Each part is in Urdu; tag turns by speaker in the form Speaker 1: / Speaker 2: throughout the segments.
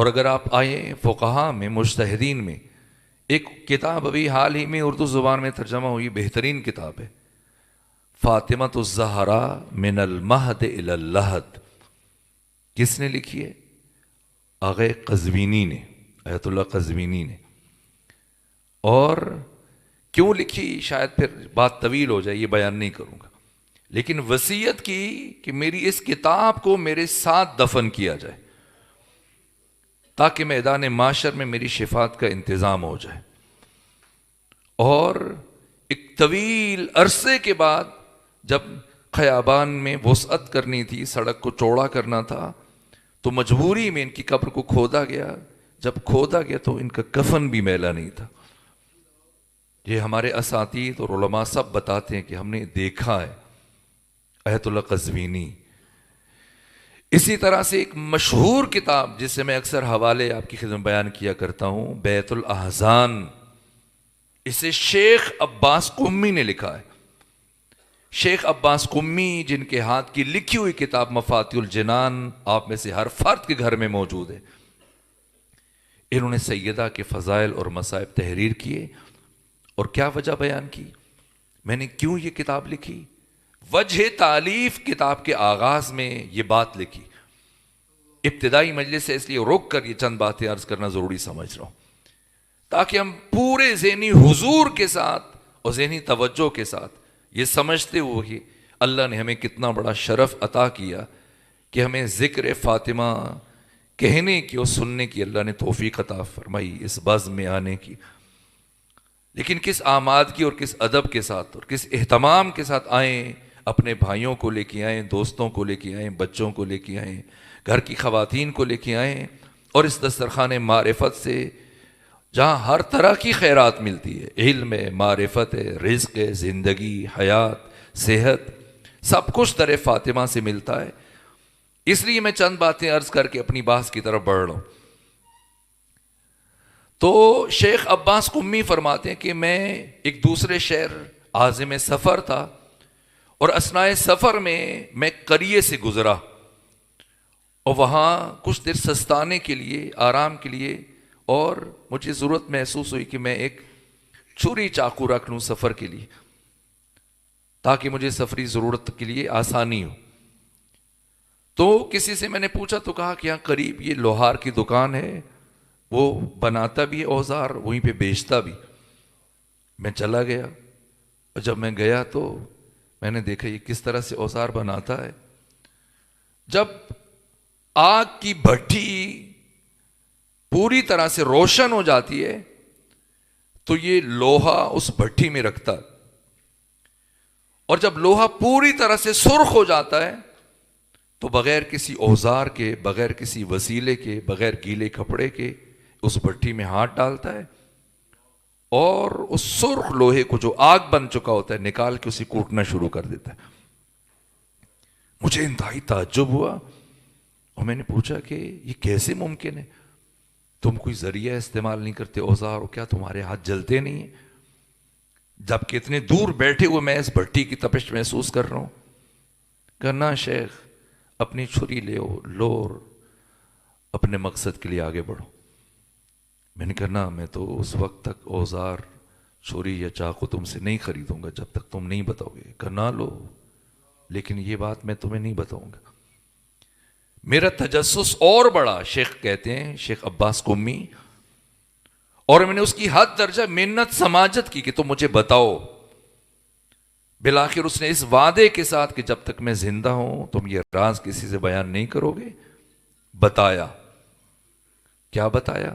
Speaker 1: اور اگر آپ آئیں فقہا میں، مجتہدین میں، ایک کتاب ابھی حال ہی میں اردو زبان میں ترجمہ ہوئی، بہترین کتاب ہے، فاطمۃ الزہراء من المہد الی اللحد. کس نے لکھی ہے؟ آغا قزوینی نے، آیت اللہ قزوینی نے. اور کیوں لکھی شاید پھر بات طویل ہو جائے، یہ بیان نہیں کروں گا، لیکن وصیت کی کہ میری اس کتاب کو میرے ساتھ دفن کیا جائے تاکہ میدان معاشر میں میری شفاعت کا انتظام ہو جائے. اور ایک طویل عرصے کے بعد جب خیابان میں وسعت کرنی تھی، سڑک کو چوڑا کرنا تھا، تو مجبوری میں ان کی قبر کو کھودا گیا. جب کھودا گیا تو ان کا کفن بھی میلا نہیں تھا. یہ ہمارے اساتید اور علماء سب بتاتے ہیں کہ ہم نے دیکھا ہے. آیت اللہ قزوینی. اسی طرح سے ایک مشہور کتاب جس سے میں اکثر حوالے آپ کی خدمت بیان کیا کرتا ہوں، بیت الاحزان، اسے شیخ عباس قمی نے لکھا ہے. شیخ عباس قمی جن کے ہاتھ کی لکھی ہوئی کتاب مفاتیح الجنان آپ میں سے ہر فرد کے گھر میں موجود ہے. انہوں نے سیدہ کے فضائل اور مصائب تحریر کیے. اور کیا وجہ بیان کی، میں نے کیوں یہ کتاب لکھی؟ وجہ تالیف کتاب کے آغاز میں یہ بات لکھی. ابتدائی مجلس سے اس لیے رک کر یہ چند باتیں عرض کرنا ضروری سمجھ رہا ہوں تاکہ ہم پورے ذہنی حضور کے ساتھ اور ذہنی توجہ کے ساتھ یہ سمجھتے ہوئے کہ اللہ نے ہمیں کتنا بڑا شرف عطا کیا کہ ہمیں ذکر فاطمہ کہنے کی اور سننے کی اللہ نے توفیق عطا فرمائی، اس بزم میں آنے کی. لیکن کس آمادگی اور کس ادب کے ساتھ اور کس اہتمام کے ساتھ آئیں، اپنے بھائیوں کو لے کے آئیں، دوستوں کو لے کے آئیں، بچوں کو لے کے آئیں، گھر کی خواتین کو لے کے آئیں، اور اس دسترخوان معرفت سے جہاں ہر طرح کی خیرات ملتی ہے، علم ہے، معرفت ہے، رزق ہے، زندگی، حیات، صحت، سب کچھ در فاطمہ سے ملتا ہے. اس لیے میں چند باتیں عرض کر کے اپنی بحث کی طرف بڑھ رہا ہوں. تو شیخ عباس قمی فرماتے ہیں کہ میں ایک دوسرے شہر عازم سفر تھا، اور اثناء سفر میں قریے سے گزرا، اور وہاں کچھ دیر سستانے کے لیے، آرام کے لیے، اور مجھے ضرورت محسوس ہوئی کہ میں ایک چھری چاقو رکھ لوں سفر کے لیے تاکہ مجھے سفری ضرورت کے لیے آسانی ہو. تو کسی سے میں نے پوچھا تو کہا کہ یہاں قریب یہ لوہار کی دکان ہے، وہ بناتا بھی ہے اوزار، وہیں پہ بیچتا بھی. میں چلا گیا، اور جب میں گیا تو میں نے دیکھا یہ کس طرح سے اوزار بناتا ہے. جب آگ کی بھٹی پوری طرح سے روشن ہو جاتی ہے تو یہ لوہا اس بھٹی میں رکھتا ہے، اور جب لوہا پوری طرح سے سرخ ہو جاتا ہے تو بغیر کسی اوزار کے، بغیر کسی وسیلے کے، بغیر گیلے کپڑے کے اس بھٹی میں ہاتھ ڈالتا ہے، اور اس سرخ لوہے کو جو آگ بن چکا ہوتا ہے نکال کے اسے کوٹنا شروع کر دیتا ہے. مجھے انتہائی تعجب ہوا، اور میں نے پوچھا کہ یہ کیسے ممکن ہے؟ تم کوئی ذریعہ استعمال نہیں کرتے اوزار، اور کیا تمہارے ہاتھ جلتے نہیں ہیں؟ جبکہ اتنے دور بیٹھے ہوئے میں اس بھٹی کی تپش محسوس کر رہا ہوں. کہنا شیخ اپنی چھری لو اور اپنے مقصد کے لیے آگے بڑھو. میں نے کہنا میں تو اس وقت تک اوزار، چھری یا چاقو تم سے نہیں خریدوں گا جب تک تم نہیں بتاؤ گے. کہنا لو، لیکن یہ بات میں تمہیں نہیں بتاؤں گا. میرا تجسس اور بڑا، شیخ کہتے ہیں، شیخ عباس قمی، اور میں نے اس کی حد درجہ منت سماجت کی کہ تم مجھے بتاؤ. بالآخر اس نے اس وعدے کے ساتھ کہ جب تک میں زندہ ہوں تم یہ راز کسی سے بیان نہیں کرو گے، بتایا. کیا بتایا؟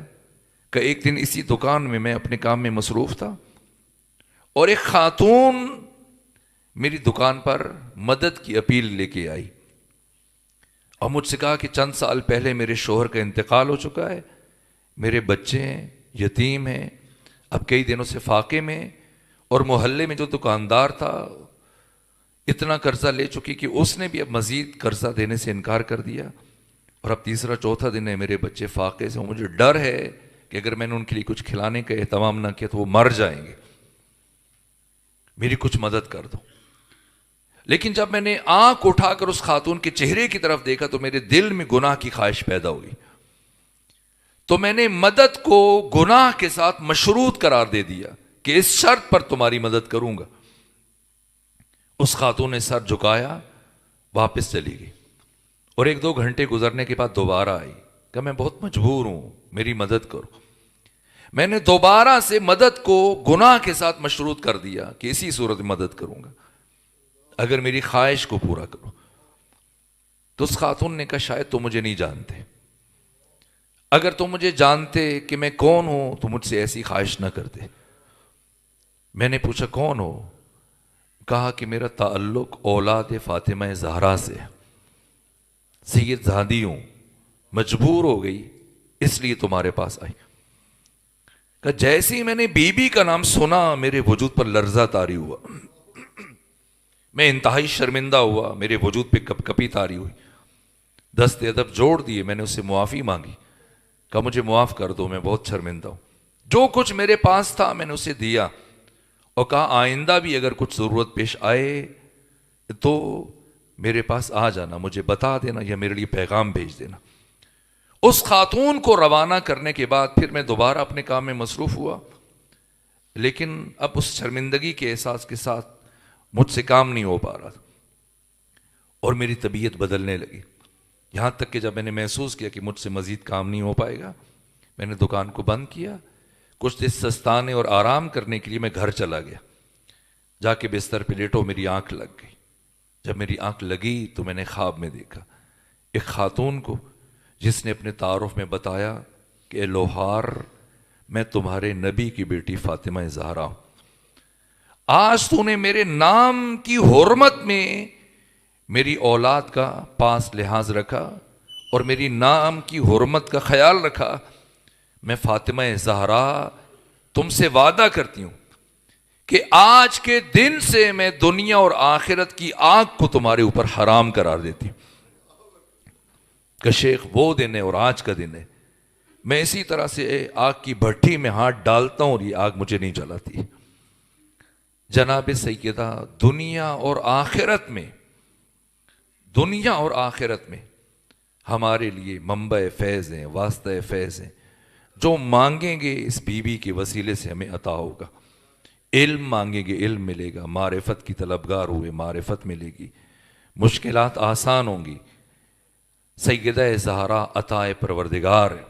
Speaker 1: کہ ایک دن اسی دکان میں اپنے کام میں مصروف تھا، اور ایک خاتون میری دکان پر مدد کی اپیل لے کے آئی، اور مجھ سے کہا کہ چند سال پہلے میرے شوہر کا انتقال ہو چکا ہے، میرے بچے ہیں، یتیم ہیں، اب کئی دنوں سے فاقے میں، اور محلے میں جو دکاندار تھا اتنا قرضہ لے چکی کہ اس نے بھی اب مزید قرضہ دینے سے انکار کر دیا، اور اب تیسرا چوتھا دن ہے میرے بچے فاقے سے. مجھے ڈر ہے کہ اگر میں نے ان کے لیے کچھ کھلانے کا اہتمام نہ کیا تو وہ مر جائیں گے، میری کچھ مدد کر دو. لیکن جب میں نے آنکھ اٹھا کر اس خاتون کے چہرے کی طرف دیکھا تو میرے دل میں گناہ کی خواہش پیدا ہوئی. تو میں نے مدد کو گناہ کے ساتھ مشروط قرار دے دیا کہ اس شرط پر تمہاری مدد کروں گا۔ اس خاتون نے سر جھکایا، واپس چلی گئی، اور 1-2 گھنٹے گزرنے کے بعد دوبارہ آئی کہ میں بہت مجبور ہوں، میری مدد کرو۔ میں نے دوبارہ سے مدد کو گناہ کے ساتھ مشروط کر دیا کہ اسی صورت میں مدد کروں گا اگر میری خواہش کو پورا کرو۔ تو اس خاتون نے کہا شاید تم مجھے نہیں جانتے، اگر تم مجھے جانتے کہ میں کون ہوں تو مجھ سے ایسی خواہش نہ کرتے۔ میں نے پوچھا کون ہو؟ کہا کہ میرا تعلق اولاد فاطمہ زہرا سے، سید زادی ہوں، مجبور ہو گئی اس لیے تمہارے پاس آئی۔ کہ جیسے ہی میں نے بی بی کا نام سنا میرے وجود پر لرزہ طاری ہوا، میں انتہائی شرمندہ ہوا، میرے وجود پہ کپ کپی طاری ہوئی، دست ادب جوڑ دیے، میں نے اس سے معافی مانگی، کہا مجھے معاف کر دو، میں بہت شرمندہ ہوں۔ جو کچھ میرے پاس تھا میں نے اسے دیا، اور کہا آئندہ بھی اگر کچھ ضرورت پیش آئے تو میرے پاس آ جانا، مجھے بتا دینا یا میرے لیے پیغام بھیج دینا۔ اس خاتون کو روانہ کرنے کے بعد پھر میں دوبارہ اپنے کام میں مصروف ہوا، لیکن اب اس شرمندگی کے احساس کے ساتھ مجھ سے کام نہیں ہو پا رہا تھا، اور میری طبیعت بدلنے لگی، یہاں تک کہ جب میں نے محسوس کیا کہ مجھ سے مزید کام نہیں ہو پائے گا، میں نے دکان کو بند کیا، کچھ دیر سستانے اور آرام کرنے کے لیے میں گھر چلا گیا۔ جا کے بستر پہ لیٹو، میری آنکھ لگ گئی۔ جب میری آنکھ لگی تو میں نے خواب میں دیکھا ایک خاتون کو جس نے اپنے تعارف میں بتایا کہ اے لوہار، میں تمہارے نبی کی بیٹی فاطمہ زہرا ہوں، آج تو نے میرے نام کی حرمت میں میری اولاد کا پاس لحاظ رکھا اور میری نام کی حرمت کا خیال رکھا۔ میں فاطمہ زہرا تم سے وعدہ کرتی ہوں کہ آج کے دن سے میں دنیا اور آخرت کی آگ کو تمہارے اوپر حرام قرار دیتی ہوں۔ کہ شیخ وہ دن ہے اور آج کا دن ہے، میں اسی طرح سے آگ کی بھٹی میں ہاتھ ڈالتا ہوں اور یہ آگ مجھے نہیں جلاتی۔ جناب سیدہ دنیا اور آخرت میں ہمارے لیے منبع فیض ہیں، واسطہ فیض ہیں، جو مانگیں گے اس بی بی کے وسیلے سے ہمیں عطا ہوگا۔ علم مانگیں گے علم ملے گا، معرفت کی طلبگار ہوئے معرفت ملے گی، مشکلات آسان ہوں گی۔ سیدہ زہرا عطائے پروردگار ہے۔